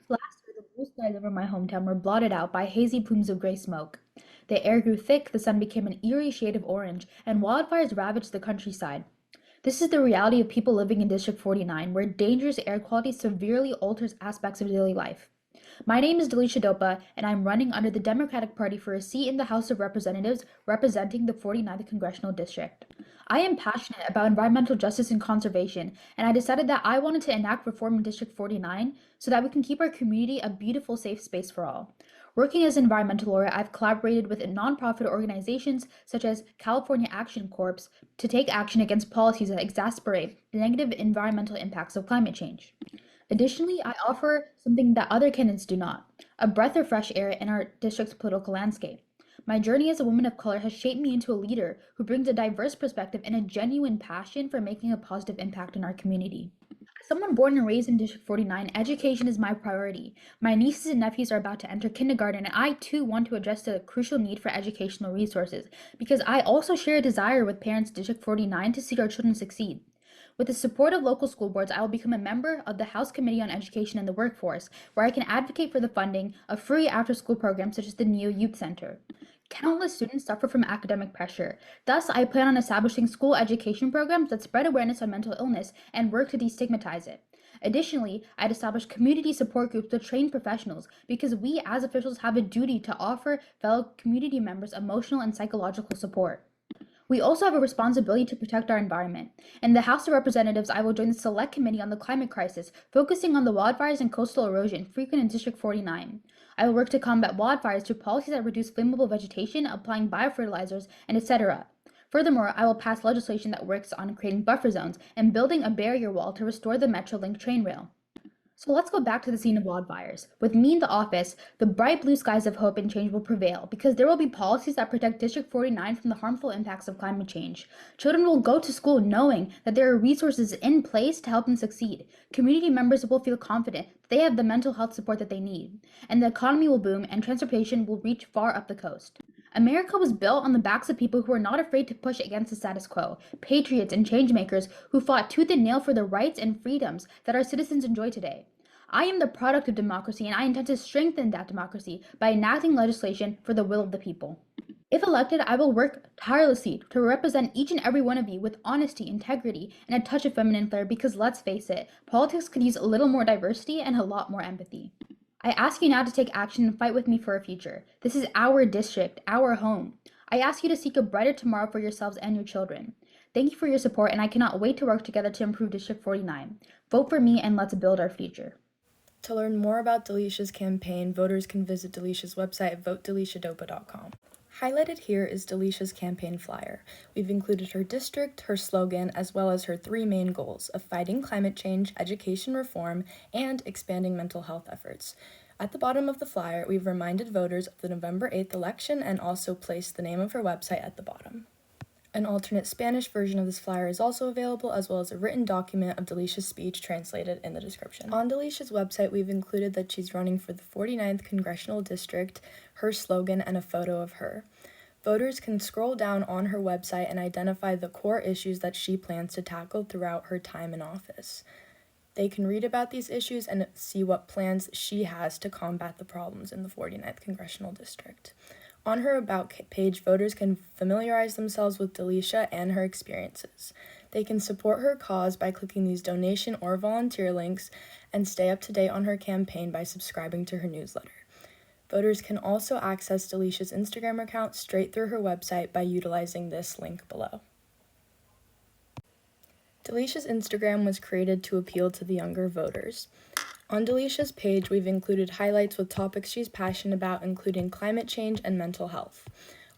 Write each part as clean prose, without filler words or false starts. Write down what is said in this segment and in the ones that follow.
Last year, the blue skies over my hometown were blotted out by hazy plumes of gray smoke. The air grew thick, the sun became an eerie shade of orange, and wildfires ravaged the countryside. This is the reality of people living in District 49, where dangerous air quality severely alters aspects of daily life. My name is DELISHA Dopa, and I'm running under the Democratic Party for a seat in the House of Representatives representing the 49th Congressional District. I am passionate about environmental justice and conservation, and I decided that I wanted to enact reform in District 49 so that we can keep our community a beautiful, safe space for all. Working as an environmental lawyer, I've collaborated with nonprofit organizations such as California Action Corps to take action against policies that exacerbate the negative environmental impacts of climate change. Additionally, I offer something that other candidates do not, a breath of fresh air in our district's political landscape. My journey as a woman of color has shaped me into a leader who brings a diverse perspective and a genuine passion for making a positive impact in our community. As someone born and raised in District 49, education is my priority. My nieces and nephews are about to enter kindergarten, and I too want to address the crucial need for educational resources because I also share a desire with parents in District 49 to see our children succeed. With the support of local school boards, I will become a member of the House Committee on Education and the Workforce, where I can advocate for the funding of free after-school programs such as the NEO Youth Center. Countless students suffer from academic pressure. Thus, I plan on establishing school education programs that spread awareness on mental illness and work to destigmatize it. Additionally, I'd establish community support groups with trained professionals because we as officials have a duty to offer fellow community members emotional and psychological support. We also have a responsibility to protect our environment. In the House of Representatives, I will join the Select Committee on the Climate Crisis, focusing on the wildfires and coastal erosion frequent in District 49. I will work to combat wildfires through policies that reduce flammable vegetation, applying biofertilizers, and etc. Furthermore, I will pass legislation that works on creating buffer zones and building a barrier wall to restore the Metrolink train rail. So let's go back to the scene of wildfires. With me in the office, the bright blue skies of hope and change will prevail because there will be policies that protect District 49 from the harmful impacts of climate change. Children will go to school knowing that there are resources in place to help them succeed. Community members will feel confident that they have the mental health support that they need. And the economy will boom and transportation will reach far up the coast. America was built on the backs of people who were not afraid to push against the status quo, patriots and changemakers who fought tooth and nail for the rights and freedoms that our citizens enjoy today. I am the product of democracy, and I intend to strengthen that democracy by enacting legislation for the will of the people. If elected, I will work tirelessly to represent each and every one of you with honesty, integrity, and a touch of feminine flair because let's face it, politics could use a little more diversity and a lot more empathy. I ask you now to take action and fight with me for a future. This is our district, our home. I ask you to seek a brighter tomorrow for yourselves and your children. Thank you for your support, and I cannot wait to work together to improve District 49. Vote for me, and let's build our future. To learn more about DELISHA's campaign, voters can visit DELISHA's website at votedelishadopa.com. Highlighted here is DELISHA's campaign flyer. We've included her district, her slogan, as well as her three main goals of fighting climate change, education reform, and expanding mental health efforts. At the bottom of the flyer, we've reminded voters of the November 8th election and also placed the name of her website at the bottom. An alternate Spanish version of this flyer is also available, as well as a written document of DELISHA's speech translated in the description. On DELISHA's website, we've included that she's running for the 49th Congressional District, her slogan, and a photo of her. Voters can scroll down on her website and identify the core issues that she plans to tackle throughout her time in office. They can read about these issues and see what plans she has to combat the problems in the 49th Congressional District. On her About page, voters can familiarize themselves with DELISHA and her experiences. They can support her cause by clicking these donation or volunteer links and stay up to date on her campaign by subscribing to her newsletter. Voters can also access DELISHA's Instagram account straight through her website by utilizing this link below. DELISHA's Instagram was created to appeal to the younger voters. On DELISHA's page, we've included highlights with topics she's passionate about, including climate change and mental health.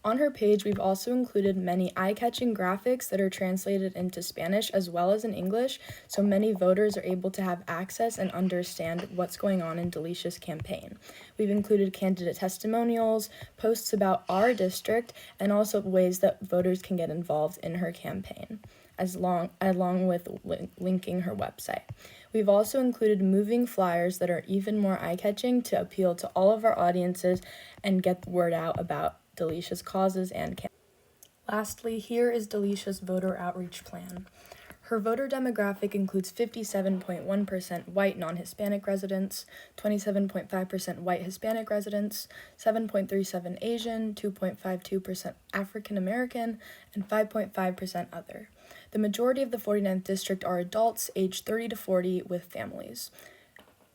On her page, we've also included many eye-catching graphics that are translated into Spanish as well as in English, so many voters are able to have access and understand what's going on in DELISHA's campaign. We've included candidate testimonials, posts about our district, and also ways that voters can get involved in her campaign, along with linking her website. We've also included moving flyers that are even more eye-catching to appeal to all of our audiences and get the word out about DELISHA's causes and campaigns. Lastly, here is DELISHA's voter outreach plan. Her voter demographic includes 57.1% white non-Hispanic residents, 27.5% white Hispanic residents, 7.37% Asian, 2.52% African American, and 5.5% other. The majority of the 49th district are adults aged 30 to 40 with families.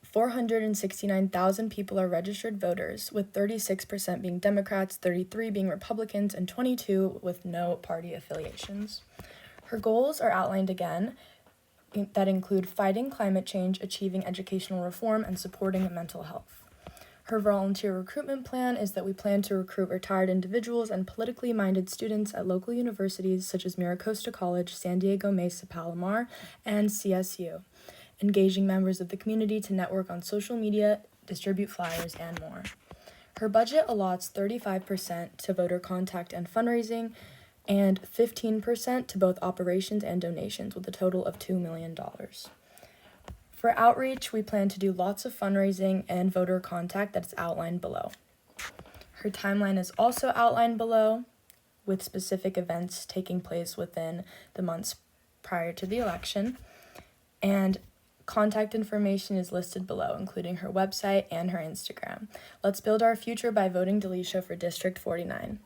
469,000 people are registered voters, with 36% being Democrats, 33% being Republicans, and 22% with no party affiliations. Her goals are outlined again that include fighting climate change, achieving educational reform, and supporting mental health. Her volunteer recruitment plan is that we plan to recruit retired individuals and politically minded students at local universities such as Miracosta College, San Diego Mesa Palomar, and CSU, engaging members of the community to network on social media, distribute flyers, and more. Her budget allots 35% to voter contact and fundraising, and 15% to both operations and donations, with a total of $2 million. For outreach, we plan to do lots of fundraising and voter contact that is outlined below. Her timeline is also outlined below, with specific events taking place within the months prior to the election, and contact information is listed below, including her website and her Instagram. Let's build our future by voting DELISHA for District 49.